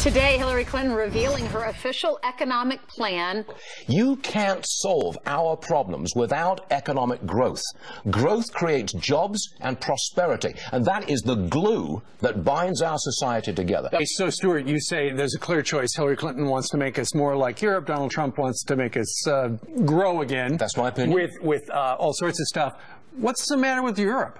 Today, Hillary Clinton revealing her official economic plan. You can't solve our problems without economic growth. Growth creates jobs and prosperity, and that is the glue that binds our society together. So, Stuart, you say there's a clear choice. Hillary Clinton wants to make us more like Europe. Donald Trump wants to make us grow again. That's my opinion. With all sorts of stuff. What's the matter with Europe?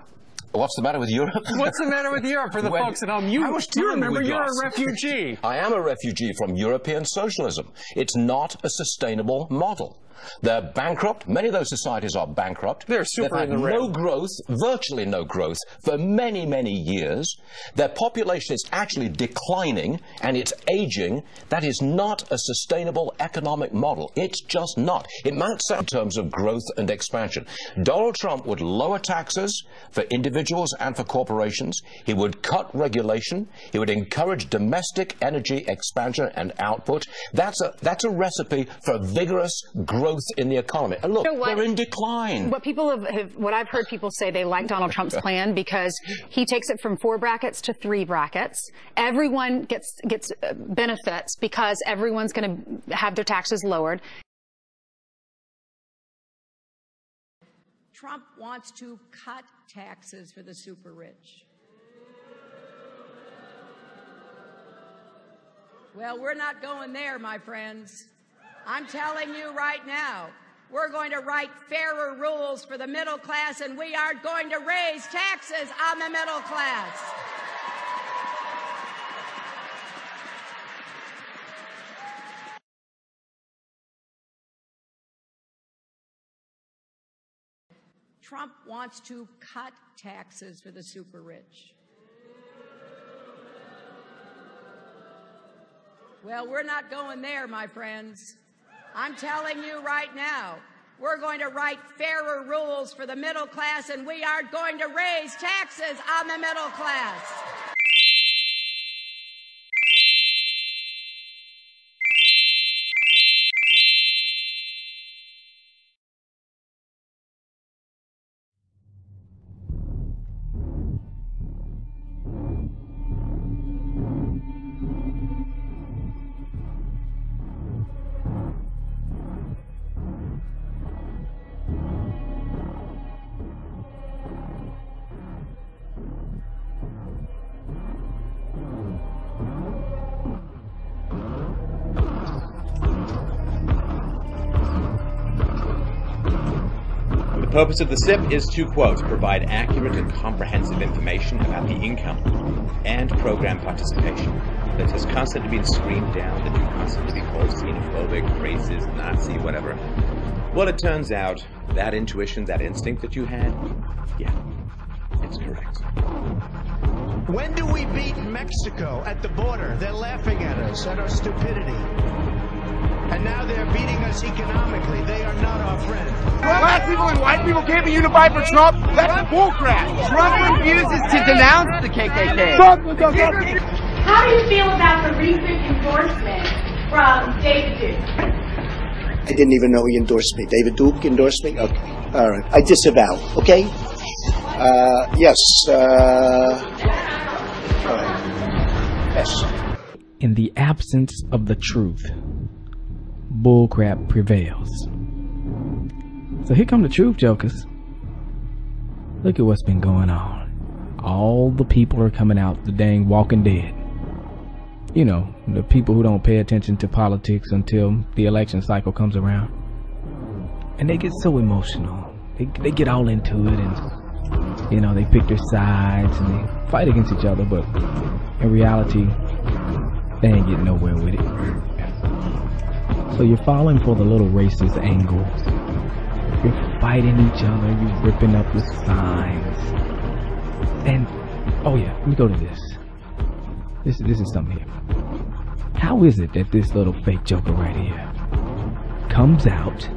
What's the matter with Europe? What's the matter with Europe for the folks at home? You remember you're a refugee. I am a refugee from European socialism. It's not a sustainable model. They're bankrupt. Many of those societies are bankrupt. They're super They've had no growth, virtually no growth, for many, many years. Their population is actually declining, and it's aging. That is not a sustainable economic model. It's just not. It might sound in terms of growth and expansion. Donald Trump would lower taxes for individuals and for corporations. He would cut regulation. He would encourage domestic energy expansion and output. That's a recipe for vigorous growth in the economy. And look, they're in decline. What I've heard people say, they like Donald Trump's plan because he takes it from 4 brackets to 3 brackets. Everyone gets benefits because everyone's going to have their taxes lowered. Trump wants to cut taxes for the super rich. Well, we're not going there, my friends. I'm telling you right now, we're going to write fairer rules for the middle class, and we are going to raise taxes on the middle class. Trump wants to cut taxes for the super rich. Well, we're not going there, my friends. I'm telling you right now, we're going to write fairer rules for the middle class, and we are going to raise taxes on the middle class. The purpose of the SIP is to, quote, provide accurate and comprehensive information about the income and program participation that has constantly been screamed down, that you constantly be called xenophobic, racist, Nazi, whatever. Well, it turns out that intuition, that instinct that you had, yeah, it's correct. When do we beat Mexico at the border? They're laughing at us, at our stupidity. And now they're beating us economically. They are not our friend. Black people and white people can't be unified for Trump? That's bullcrap. Trump refuses to denounce the KKK. How do you feel about the recent endorsement from David Duke? I didn't even know he endorsed me. David Duke endorsed me? Okay. All right. I disavow. Okay? Yes. All right. Yes. In the absence of the truth, bullcrap prevails. So here come the truth, jokers. Look at what's been going on. All the people are coming out the dang Walking Dead. You know, the people who don't pay attention to politics until the election cycle comes around. And they get so emotional. They get all into it, and you know, they pick their sides and they fight against each other, but in reality they ain't getting nowhere with it. So you're falling for the little racist angle. You're fighting each other. You're ripping up the signs. And, oh yeah, let me go to this. This is something here. How is it that this little fake joker right here comes out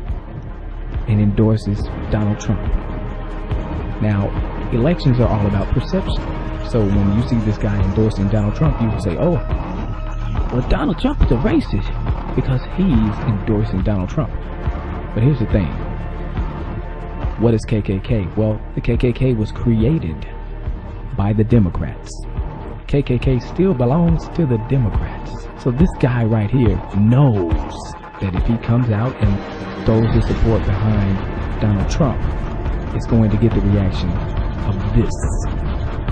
and endorses Donald Trump? Now, elections are all about perception. So when you see this guy endorsing Donald Trump, you say, oh, well, Donald Trump is a racist because he's endorsing Donald Trump. But here's the thing. What is KKK? Well, the KKK was created by the Democrats. KKK still belongs to the Democrats. So this guy right here knows that if he comes out and throws his support behind Donald Trump, it's going to get the reaction of this.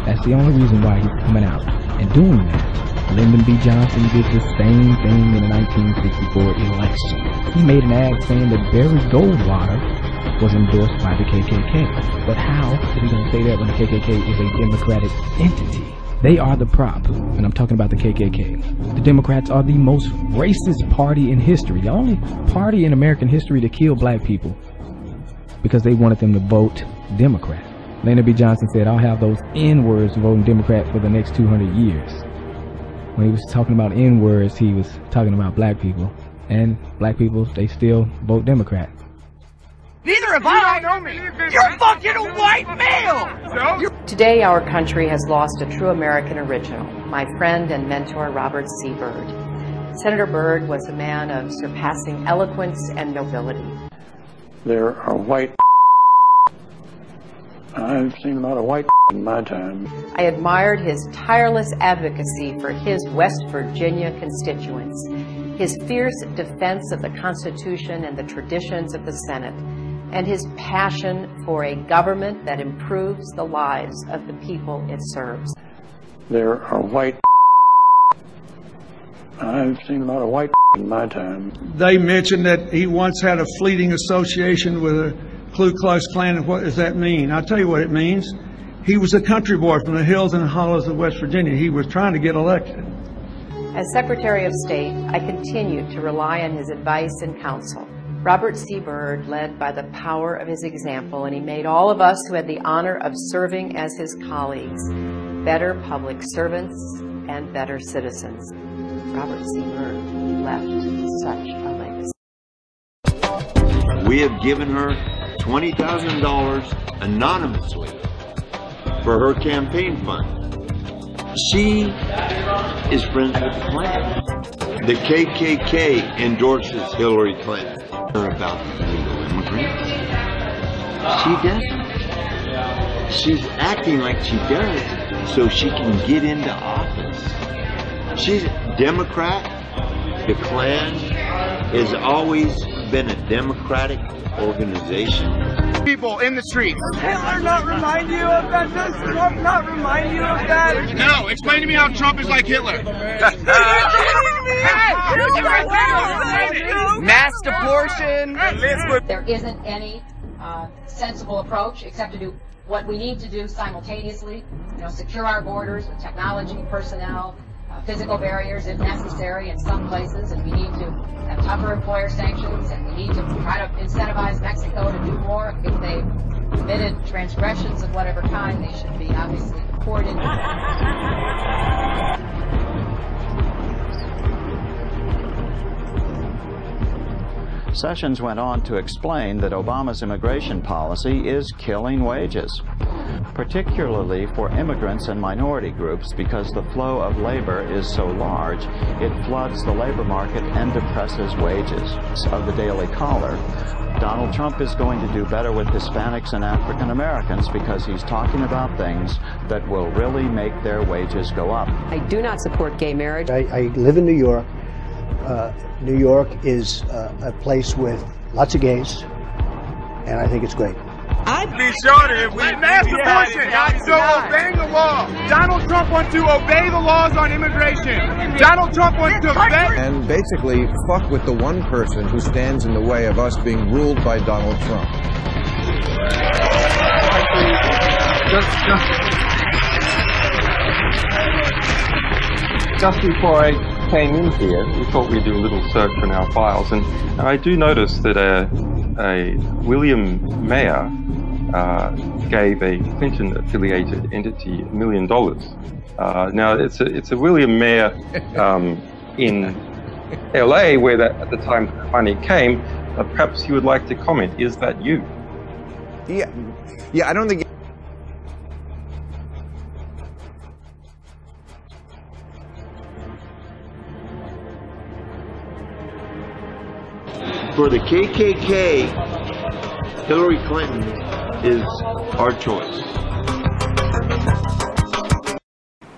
That's the only reason why he's coming out and doing that. Lyndon B. Johnson did the same thing in the 1964 election. He made an ad saying that Barry Goldwater was endorsed by the KKK. But how is he going to say that when the KKK is a Democratic entity? They are the prop, and I'm talking about the KKK. The Democrats are the most racist party in history, the only party in American history to kill black people because they wanted them to vote Democrat. Lyndon B. Johnson said, I'll have those N-words voting Democrat for the next 200 years. When he was talking about N-words, he was talking about black people. And black people, they still vote Democrat. Neither have I. You don't know me. You're fucking a white male. So? Today, our country has lost a true American original, my friend and mentor, Robert C. Byrd. Senator Byrd was a man of surpassing eloquence and nobility. There are white. I've seen a lot of white in my time. I admired his tireless advocacy for his West Virginia constituents, his fierce defense of the Constitution and the traditions of the Senate, and his passion for a government that improves the lives of the people it serves. There are white. I've seen a lot of white in my time. They mentioned that he once had a fleeting association with a Ku Klux Klan, and what does that mean? I'll tell you what it means. He was a country boy from the hills and hollows of West Virginia. He was trying to get elected. As Secretary of State, I continued to rely on his advice and counsel. Robert C. Byrd led by the power of his example, and he made all of us who had the honor of serving as his colleagues better public servants and better citizens. Robert C. Byrd left such a legacy. We have given her $20,000 anonymously for her campaign fund. She is friends with the Klan. The KKK endorses Hillary Clinton. About illegal immigrants. She doesn't. She's acting like she does so she can get into office. She's a Democrat. The Klan has always been a democratic organization. People in the streets. Does Hitler not remind you of that? Does Trump not remind you of that? No, explain to me how Trump is like Hitler. Mass abortion. There isn't any sensible approach except to do what we need to do simultaneously. Secure our borders with technology, personnel, physical barriers if necessary in some places, and we need to have tougher employer sanctions, and we need to try to incentivize Mexico to do more. If they've committed transgressions of whatever kind, they should be obviously deported. Sessions went on to explain that Obama's immigration policy is killing wages, particularly for immigrants and minority groups, because the flow of labor is so large, it floods the labor market and depresses wages. Of the Daily Caller, Donald Trump is going to do better with Hispanics and African Americans because he's talking about things that will really make their wages go up. I do not support gay marriage. I live in New York. New York is a place with lots of gays, and I think it's great. I'd be sure to if we mass abortion, so obeying the law. Donald Trump wants to obey the laws on immigration. Donald Trump wants to obey. And basically fuck with the one person who stands in the way of us being ruled by Donald Trump. Just before I came in here, we thought we'd do a little search in our files, and I do notice that a William Mayer gave a Clinton-affiliated entity $1 million. Now, it's a William Mayer in L.A., where that at the time the money came. Perhaps you would like to comment. Is that you? Yeah, I don't think. For the KKK, Hillary Clinton is our choice.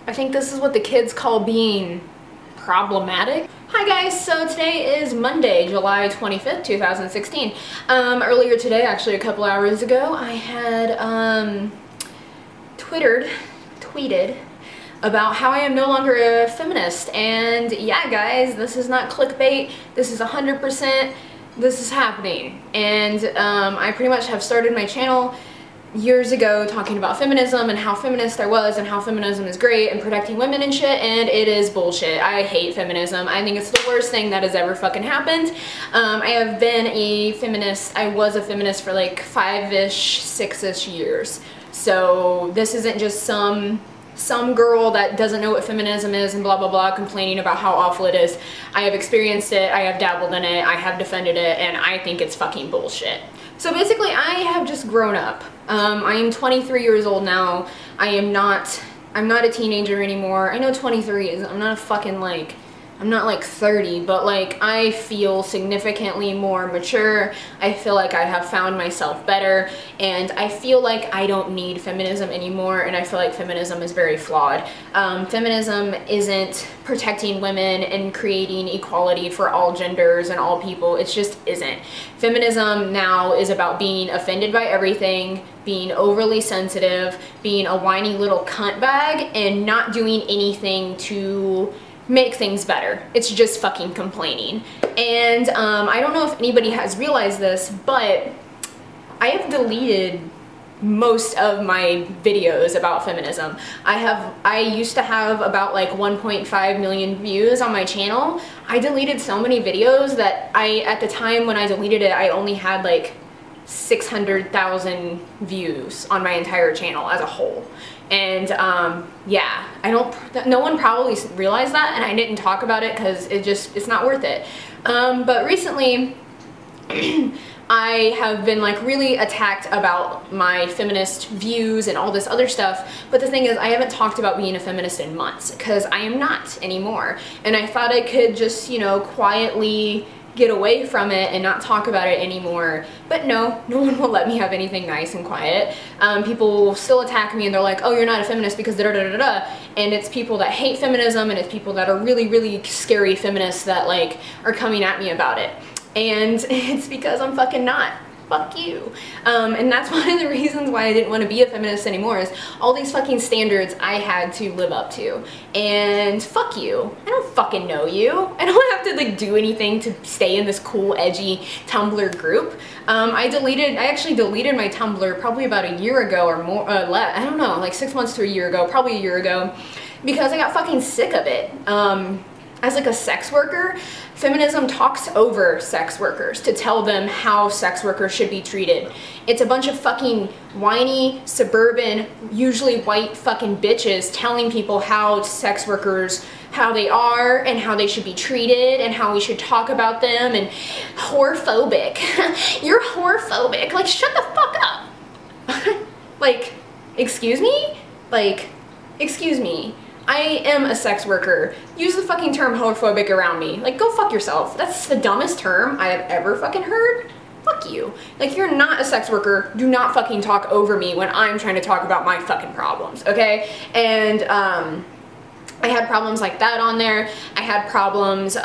A I think this is what the kids call being problematic. Hi guys, so today is Monday, July 25th, 2016. Earlier today, actually a couple hours ago, I had tweeted about how I am no longer a feminist. And yeah guys, this is not clickbait, this is 100%, this is happening. And I pretty much have started my channel years ago talking about feminism and how feminist I was and how feminism is great and protecting women and shit, and it is bullshit. I hate feminism. I think it's the worst thing that has ever fucking happened. I have been a feminist, I was a feminist for like 5-ish, 6-ish years. So this isn't just some girl that doesn't know what feminism is and blah blah blah complaining about how awful it is. I have experienced it, I have dabbled in it, I have defended it, and I think it's fucking bullshit. So basically I have just grown up. I am 23 years old now. I'm not a teenager anymore. I know 23 is, I'm not a fucking like, I'm not like 30, but like I feel significantly more mature. I feel like I have found myself better, and I feel like I don't need feminism anymore, and I feel like feminism is very flawed. Feminism isn't protecting women and creating equality for all genders and all people. It just isn't. Feminism now is about being offended by everything, being overly sensitive, being a whiny little cunt bag, and not doing anything to make things better. It's just fucking complaining. And I don't know if anybody has realized this, but I have deleted most of my videos about feminism. I used to have about like 1.5 million views on my channel. I deleted so many videos that at the time when I deleted it, I only had like 600,000 views on my entire channel as a whole. And yeah, no one probably realized that, and I didn't talk about it because it's not worth it. But recently I have been like really attacked about my feminist views and all this other stuff, but the thing is I haven't talked about being a feminist in months because I am not anymore. And I thought I could just, you know, quietly get away from it and not talk about it anymore, but no one will let me have anything nice and quiet. People will still attack me and they're like, oh, you're not a feminist because da da da da da, and it's people that hate feminism and it's people that are really, really scary feminists that like are coming at me about it, and it's because I'm fucking not. Fuck you. And that's one of the reasons why I didn't want to be a feminist anymore, is all these fucking standards I had to live up to. And fuck you. I don't fucking know you. I don't have to like do anything to stay in this cool, edgy Tumblr group. I actually deleted my Tumblr probably about a year ago or more, I don't know, like 6 months to a year ago, probably a year ago, because I got fucking sick of it. As like a sex worker, feminism talks over sex workers to tell them how sex workers should be treated. It's a bunch of fucking whiny, suburban, usually white fucking bitches telling people how sex workers, how they are and how they should be treated and how we should talk about them, and whorephobic. You're whorephobic. Like, shut the fuck up. Like, excuse me? Like, excuse me. I am a sex worker. Use the fucking term homophobic around me. Like, go fuck yourself. That's the dumbest term I have ever fucking heard. Fuck you. Like, you're not a sex worker. Do not fucking talk over me when I'm trying to talk about my fucking problems, okay? And, I had problems like that on there. I had problems,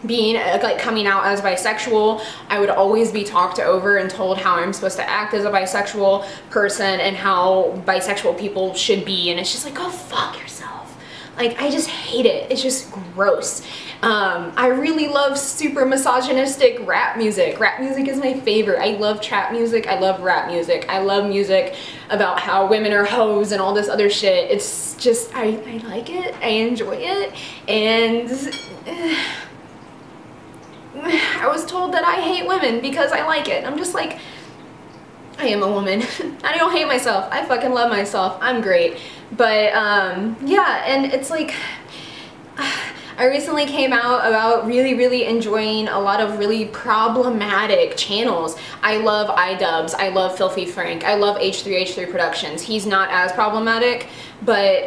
being like coming out as bisexual. I would always be talked over and told how I'm supposed to act as a bisexual person and how bisexual people should be, and it's just like, go fuck yourself. Like, I just hate it. It's just gross. I really love super misogynistic rap music. Rap music is my favorite. I love trap music. I love rap music. I love music about how women are hoes and all this other shit. It's just, I like it. I enjoy it. And I was told that I hate women because I like it. I'm just like, I am a woman. I don't hate myself. I fucking love myself. I'm great. But yeah, and it's like, I recently came out about really enjoying a lot of really problematic channels. I love iDubbbz, I love Filthy Frank, I love H3H3 Productions. He's not as problematic, but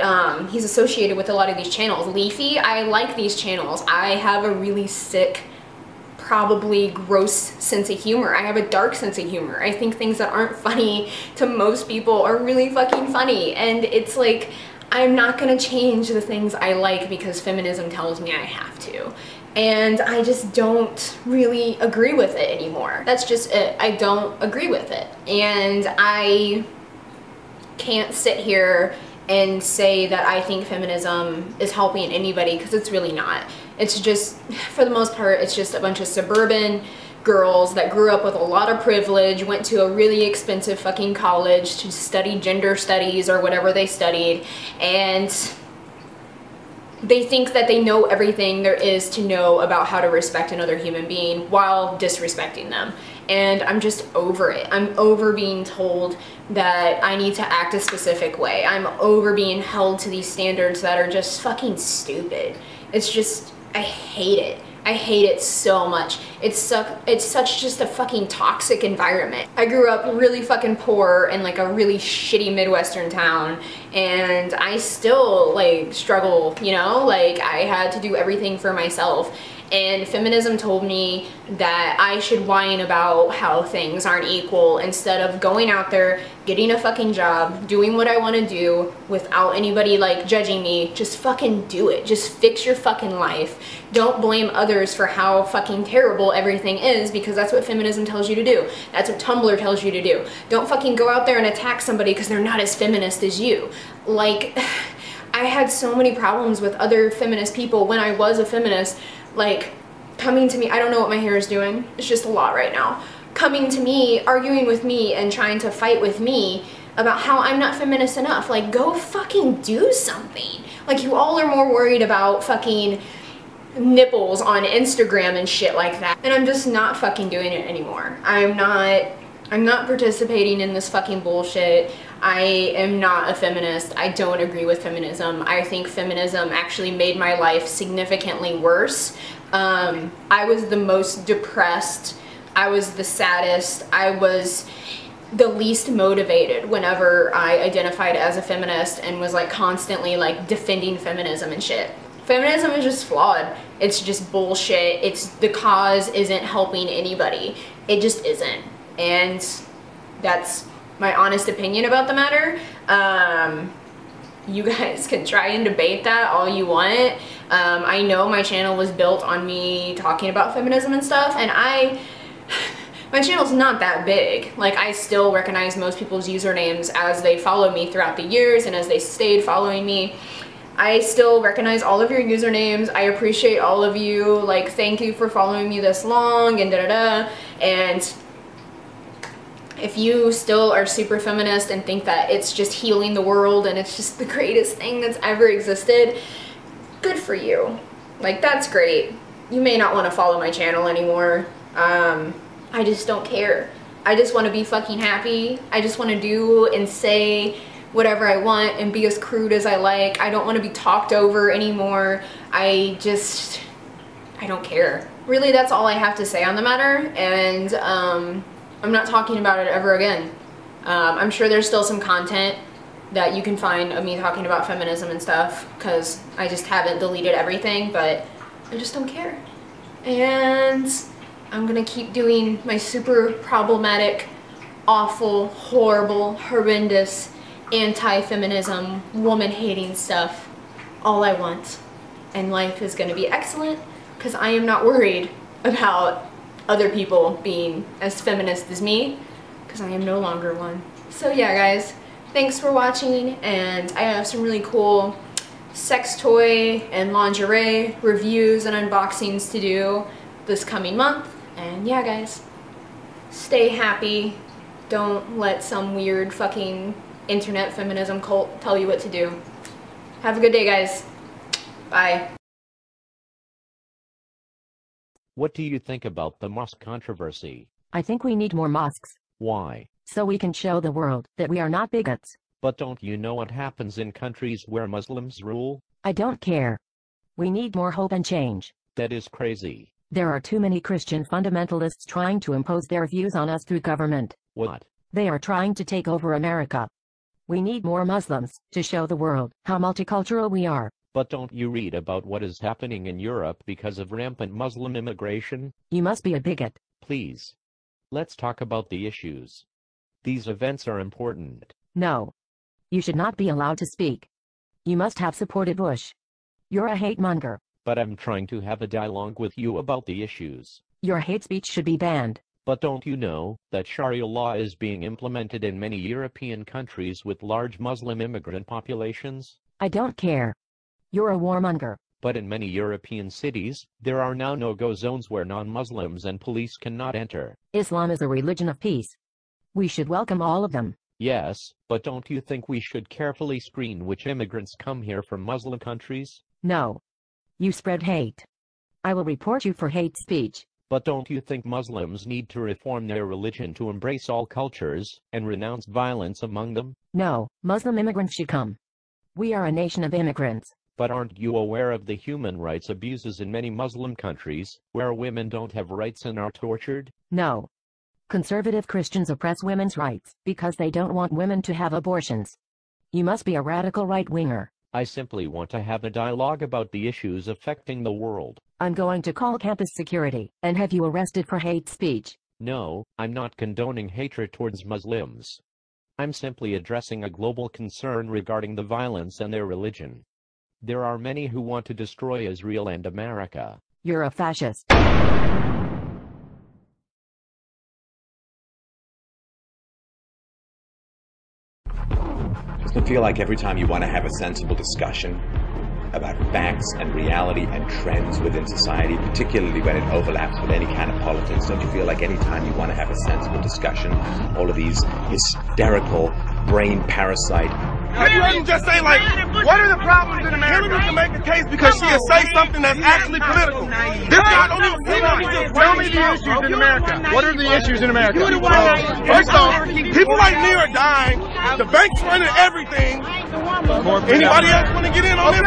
he's associated with a lot of these channels. Leafy, I like these channels. I have a really sick, probably gross sense of humor. I have a dark sense of humor. I think things that aren't funny to most people are really fucking funny, and it's like, I'm not gonna change the things I like because feminism tells me I have to. And I just don't really agree with it anymore. That's just it. I don't agree with it. And I can't sit here and say that I think feminism is helping anybody, because it's really not. It's just, for the most part, it's just a bunch of suburban girls that grew up with a lot of privilege, went to a really expensive fucking college to study gender studies or whatever they studied, and they think that they know everything there is to know about how to respect another human being while disrespecting them. And I'm just over it. I'm over being told that I need to act a specific way. I'm over being held to these standards that are just fucking stupid. It's just, I hate it. I hate it so much. It's such just a fucking toxic environment. I grew up really fucking poor in like a really shitty Midwestern town, and I still like struggle, you know? Like, I had to do everything for myself. And feminism told me that I should whine about how things aren't equal instead of going out there, getting a fucking job, doing what I want to do without anybody like judging me. Just fucking do it. Just fix your fucking life. Don't blame others for how fucking terrible everything is, because that's what feminism tells you to do. That's what Tumblr tells you to do. Don't fucking go out there and attack somebody because they're not as feminist as you. Like, I had so many problems with other feminist people when I was a feminist, like coming to me, I don't know what my hair is doing, it's just a lot right now, coming to me, arguing with me and trying to fight with me about how I'm not feminist enough. Like, go fucking do something. Like, you all are more worried about fucking nipples on Instagram and shit like that, and I'm just not fucking doing it anymore. I'm not participating in this fucking bullshit. I am not a feminist. I don't agree with feminism. I think feminism actually made my life significantly worse. I was the most depressed. I was the saddest. I was the least motivated whenever I identified as a feminist and was like constantly like defending feminism and shit. Feminism is just flawed. It's just bullshit. The cause isn't helping anybody. It just isn't. And that's my honest opinion about the matter. You guys can try and debate that all you want. I know my channel was built on me talking about feminism and stuff, and my channel's not that big. Like, I still recognize most people's usernames as they follow me throughout the years and as they stayed following me. I still recognize all of your usernames. I appreciate all of you. Like, thank you for following me this long and da-da-da. And if you still are super feminist and think that it's just healing the world and it's just the greatest thing that's ever existed, good for you. Like, that's great. You may not want to follow my channel anymore. I just don't care. I just want to be fucking happy. I just want to do and say whatever I want and be as crude as I like. I don't want to be talked over anymore. I don't care. Really, that's all I have to say on the matter, and I'm not talking about it ever again. I'm sure there's still some content that you can find of me talking about feminism and stuff, because I just haven't deleted everything, but I just don't care. And I'm gonna keep doing my super problematic, awful, horrible, horrendous, anti-feminism, woman-hating stuff all I want. And life is gonna be excellent, because I am not worried about other people being as feminist as me, because I am no longer one. So yeah, guys, thanks for watching, and I have some really cool sex toy and lingerie reviews and unboxings to do this coming month. And yeah, guys, stay happy. Don't let some weird fucking internet feminism cult tell you what to do. Have a good day, guys. Bye. What do you think about the mosque controversy? I think we need more mosques. Why? So we can show the world that we are not bigots. But don't you know what happens in countries where Muslims rule? I don't care. We need more hope and change. That is crazy. There are too many Christian fundamentalists trying to impose their views on us through government. What? They are trying to take over America. We need more Muslims to show the world how multicultural we are. But don't you read about what is happening in Europe because of rampant Muslim immigration? You must be a bigot. Please. Let's talk about the issues. These events are important. No. You should not be allowed to speak. You must have supported Bush. You're a hate monger. But I'm trying to have a dialogue with you about the issues. Your hate speech should be banned. But don't you know that Sharia law is being implemented in many European countries with large Muslim immigrant populations? I don't care. You're a warmonger. But in many European cities, there are now no-go zones where non-Muslims and police cannot enter. Islam is a religion of peace. We should welcome all of them. Yes, but don't you think we should carefully screen which immigrants come here from Muslim countries? No. You spread hate. I will report you for hate speech. But don't you think Muslims need to reform their religion to embrace all cultures and renounce violence among them? No, Muslim immigrants should come. We are a nation of immigrants. But aren't you aware of the human rights abuses in many Muslim countries, where women don't have rights and are tortured? No. Conservative Christians oppress women's rights because they don't want women to have abortions. You must be a radical right-winger. I simply want to have a dialogue about the issues affecting the world. I'm going to call campus security and have you arrested for hate speech. No, I'm not condoning hatred towards Muslims. I'm simply addressing a global concern regarding the violence and their religion. There are many who want to destroy Israel and America. You're a fascist. Doesn't it feel like every time you want to have a sensible discussion about facts and reality and trends within society, particularly when it overlaps with any kind of politics, don't you feel like any time you want to have a sensible discussion, all of these hysterical brain parasite... You wouldn't just say, like, what are the problems in America? Hillary can make a case because she'll say something that's actually political. This guy don't even say nothing. Tell me the issues in America. What are the issues in America? First off, people like me are dying. The bank's running everything. Anybody else want to get in on this?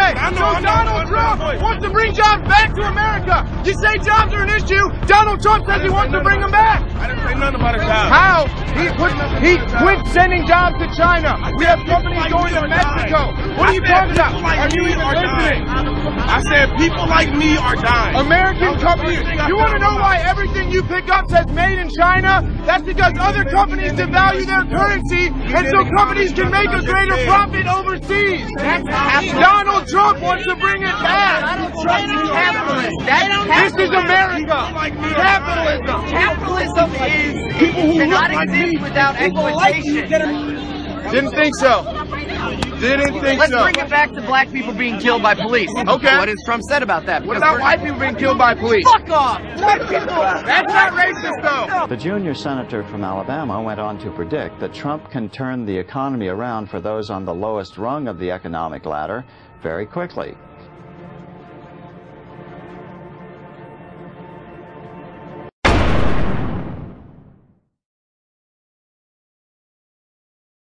Donald Trump wants to bring jobs back to America. You say jobs are an issue. Donald Trump says he wants to bring them back. I didn't say nothing about his jobs. How? He quit sending jobs to China. We have companies going to Mexico. What are you talking about? Are you even listening? I said people like me are dying. American companies. You want to know why everything you pick up says made in China? That's because other companies devalue their currency, and so companies can make a greater profit overseas. Donald Trump wants to bring it back. Donald Trump is capitalist. This is America. Capitalism. Capitalism cannot exist without exploitation. Didn't think so. Didn't think Let's so. bring it back to black people being killed by police. Okay. What has Trump said about that? What about white people being killed by police? Fuck off! White people! That's not racist, though. The junior senator from Alabama went on to predict that Trump can turn the economy around for those on the lowest rung of the economic ladder very quickly.